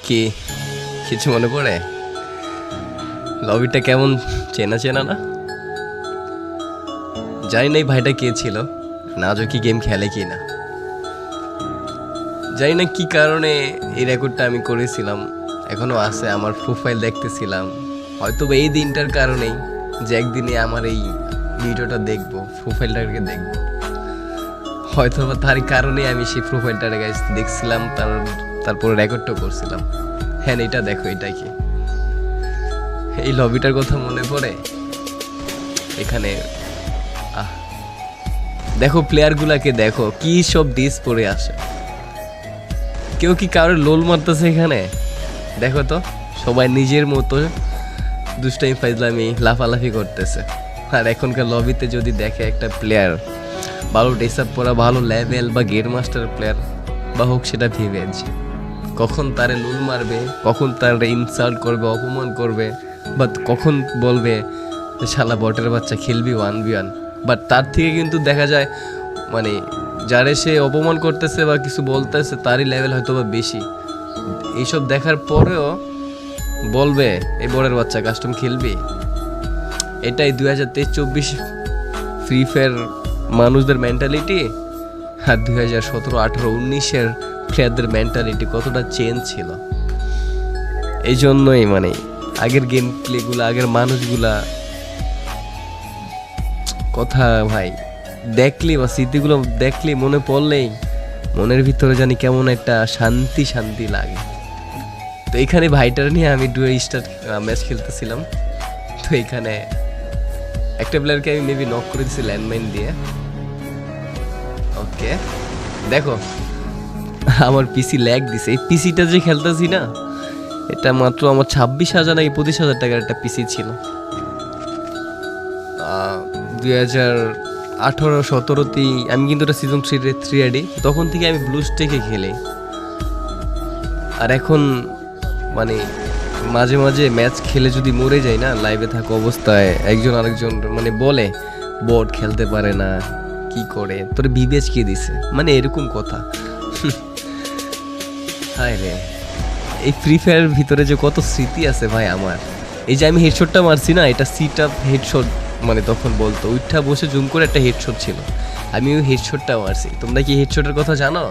কি কিছু মনে পড়ে? লবিটা কেমন চেনা চেনা না? জানি না এই ভাইটা কে ছিল, না আজও কি গেম খেলে কি না জানি না কি কারণে এই রেকর্ডটা আমি করেছিলাম, এখনো আছে আমার প্রোফাইল দেখতেছিলাম। হয়তো বা এই দিনটার কারণেই যে একদিনে আমার এই ভিডিওটা দেখবো, প্রোফাইলটাকে দেখবো, হয়তো বা তার কারণে আমি সেই প্রোফাইলটার গাইস দেখছিলাম, তারপরে রেকর্ডটা করছিলাম। হ্যাঁ এটা দেখো, এটা কি এই লবিটার কথা মনে পড়ে? এখানে দেখো প্লেয়ারগুলাকে, দেখো কি সব ডিস পরে আসে। কেউ কি কারোর লোল মারতেছে এখানে? দেখো তো, সবাই নিজের মতো দুষ্টামি ফাইজলামি লাফালাফি করতেছে। আর এখনকার লবিতে যদি দেখে একটা প্লেয়ার ভালো ড্রেস আপ পরা, ভালো লেভেল বা গেম মাস্টার প্লেয়ার বা হোক সেটা ভিভেজ, কখন তারে লুল মারবে, কখন তারে ইনসাল্ট করবে, অপমান করবে, বা কখন বলবে যে শালা বটের বাচ্চা খেলবি 1v1। বাট তার থেকে কিন্তু দেখা যায় মানে যারে সে অপমান করতেছে বা কিছু বলতেছে তারই লেভেল হয়তো বা বেশি। এইসব দেখার পরেও বলবে এই বড়ের বাচ্চা কাস্টম খেলবি। এটাই 2023-24 ফ্রি ফায়ার মানুষদের মেন্টালিটি, আর 2017-18-19-এর প্লেয়ারদের মেন্টালিটি কতটা চেঞ্জ ছিল। এই জন্যই মানে আগের গেম প্লেগুলো, আগের মানুষগুলা কথা ভাই দেখলি বা স্মৃতিগুলো দেখলি, মনে পড়লেই মনের ভিতরে জানি কেমন একটা শান্তি শান্তি লাগে। তো এখানে ভাইটার নিয়ে আমি ডুয়ে স্টার ম্যাচ খেলতেছিলাম। তো এখানে একটা প্লেয়ারকে আমি মেবি নক করে দিচ্ছি ল্যান্ডমাইন দিয়ে। ওকে দেখো আমার পিসি ল্যাগ দিছে। এই পিসিটা যে খেলতেছি না, এটা মাত্র আমার 26,000 নাকি 25,000 টাকার একটা পিসি ছিল। 2018-17তেই আমি কিন্তু এটা সিজন 3 আইডি, তখন থেকে আমি ব্লু স্টেকে খেলি। আর এখন মানে মাঝে মাঝে ম্যাচ খেলে যদি মরে যাই না, লাইভে থাকা অবস্থায় একজন আরেকজন মানে বলে বট খেলতে পারে না, কি করে তোর বিবেচ কে দিছে, মানে এরকম কথা। হায় রে, এই ফ্রি ফায়ার ভিতরে যে কত স্মৃতি আছে ভাই আমার। এই যে আমি হেডশটটা মারছি না, এটা সিট আপ হেডশট, মানে তখন বলতো উঠা বসে জুম করে একটা হেডশট ছিল, আমি ওই হেডশটটা মারছি। তোমরা কি হেডশটের কথা জানো?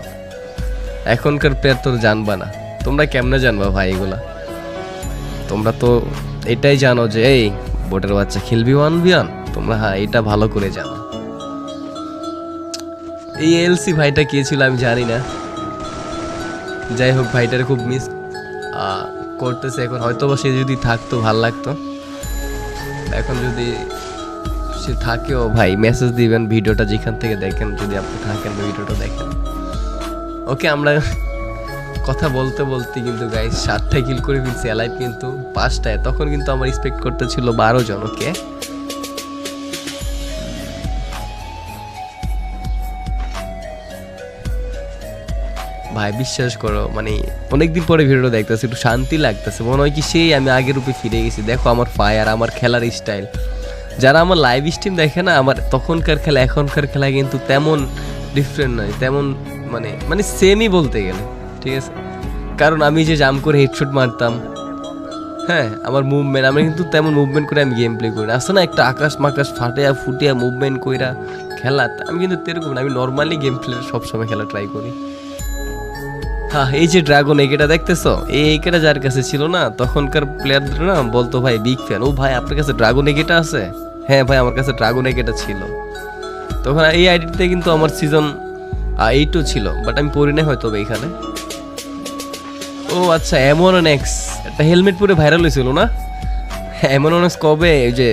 এখনকার প্লেয়ার তো জানবা না। তোমরা কেমনে জানবা ভাই এগুলা? তোমরা তো এটাই জানো যে এই বোটের বাচ্চা খেলবি 1v1, তোমরা হ্যাঁ এটা ভালো করে জানো। এই এলসি ভাইটা কে ছিল আমি জানি না, যাই হোক ভাইটার খুব মিস করতেছে এখন। হয়তো বা সে যদি থাকতো ভাল লাগতো, এখন যদি সে থাকেও ভাই মেসেজ দিবেন, ভিডিওটা যেখান থেকে দেখেন, যদি আপনি থাকেন ভিডিওটা দেখেন। ওকে আমরা কথা বলতে বলতে কিন্তু গাইস 7টা কিল করে ফেলছি, অ্যালাইভ কিন্তু 5টায়। তখন কিন্তু আমার এক্সপেক্ট করতে ছিল 12 জন। ওকে ভাই বিশ্বাস করো, মানে অনেকদিন পরে ভিডিওটা দেখতেছি, একটু শান্তি লাগতেছে, মনে হয় কি সেই আমি আগের রূপে ফিরে গেছি। দেখো আমার ফায়ার, আমার খেলার স্টাইল। যারা আমার লাইভ স্ট্রিম দেখে না, আমার তখনকার খেলা এখনকার খেলা কিন্তু তেমন ডিফারেন্ট নয়, তেমন মানে মানে সেমই বলতে গেলে, ঠিক আছে? কারণ আমি যে জাম্প করে হেডশট মারতাম, হ্যাঁ আমার মুভমেন্ট, আমি কিন্তু তেমন মুভমেন্ট করে আমি গেম প্লে করি না। আসলে না একটা আকাশ মাকাশ ফাটিয়া ফুটিয়া মুভমেন্ট কইরা খেলা, আমি কিন্তু এরকম না, আমি নর্মালি গেম প্লে সবসময় খেলা ট্রাই করি। হ্যাঁ এই যে ড্রাগন এগেটা দেখতেছো, এই এগেটা যার কাছে ছিল না, তখনকার প্লেয়ারদের না বলতো ভাই বিগ ফ্যান, ও ভাই আপনার কাছে ড্রাগন এগেটা আছে? হ্যাঁ ভাই আমার কাছে ড্রাগন এগেটা ছিল। তখন এই আইডিতে কিন্তু আমার সিজন 8ও ছিল, বাট আমি পড়ি না হয়তো এখানে। ও আচ্ছা, এমনএক্স একটা হেলমেট পরে ভাইরাল হয়েছিল না? এমনএক্স কবে ওই যে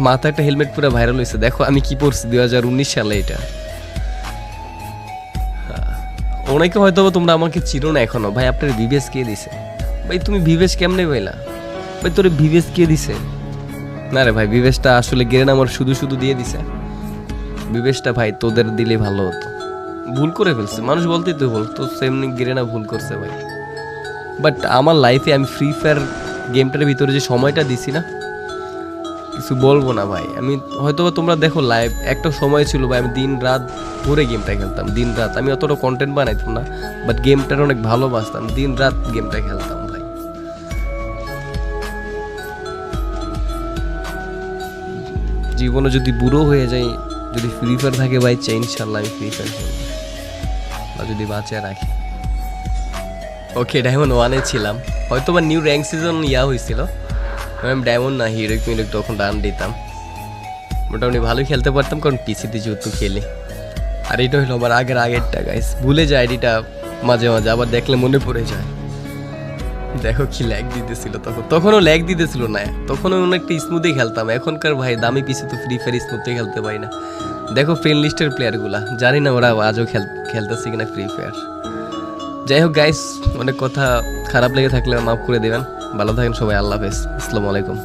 মাথা একটা হেলমেট পরে ভাইরাল হয়েছে, দেখো আমি কি পড়ছি 2019 সালে। এটা অনেকে হয়তো তোমরা আমাকে চিনো না এখনো। ভাই আপনার ভিভেস কে দিছে? ভাই তুমি ভিভেস কেমনে পেলা? ভাই তোর ভিভেস কে দিছে? না রে ভাই, ভিভেসটা আসলে গেরেন আমার শুধু শুধু দিয়ে দিছে। ভিভেসটা ভাই তোদের দিলে ভালো হতো, ভুল করে ফেলছে মানুষ বলতেই তো ভুল, তো সেমনি গেরেনা ভুল করছে ভাই। বাট আমার লাইফে আমি ফ্রি ফায়ার গেমটার ভিতরে যে সময়টা দিছি না, কিছু বলবো না ভাই। আমি হয়তো তোমরা দেখো লাইভ, একটা সময় ছিল ভাই আমি দিন রাত ভরে গেমটা খেলতাম, দিন রাত। আমি অতটা কন্টেন্ট বানাইতাম না, বাট গেমটার অনেক ভালোবাসতাম, দিন রাত গেমটা খেলতাম ভাই। জীবনে যদি বুড়ো হয়ে যাই, যদি ফ্রি ফায়ার থাকে ভাই, ইনশাল্লাহ আমি ফ্রি ফায়ার খেলবো, বা যদি বাঁচিয়ে রাখি। ওকে, ডায়মন্ড 1-এ ছিলাম, হয়তো বা নিউ র্যাঙ্ক সিজন হয়েছিল। আমি ডায়মন্ড না হিরোইক মিরোইক তখন রান দিতাম, মোটামুটি ভালোই খেলতে পারতাম, কারণ পিসিতে যেহেতু খেলি। আর এটা হলো আমার আগেরটা গাইস, ভুলে যায় আইডিটা মাঝে মাঝে, আবার দেখলে মনে পড়ে যায়। দেখো কি ল্যাগ দিতেছিল তখনও ল্যাগ দিতেছিল না, তখনও অনেকটা স্মুথে খেলতাম। এখনকার ভাই দামি পিসি তো ফ্রি ফায়ার স্মুথে খেলতে পারি না। দেখো ফ্রেন্ড লিস্টের প্লেয়ারগুলা, জানি না ওরা আজও খেলতেছে কিনা ফ্রি ফায়ার। যাই হোক গাইস, অনেক কথা খারাপ লেগে থাকলে মাফ করে দেবেন। ভালো থাকেন সবাই, আল্লাহ হাফেজ, আসসালামু আলাইকুম।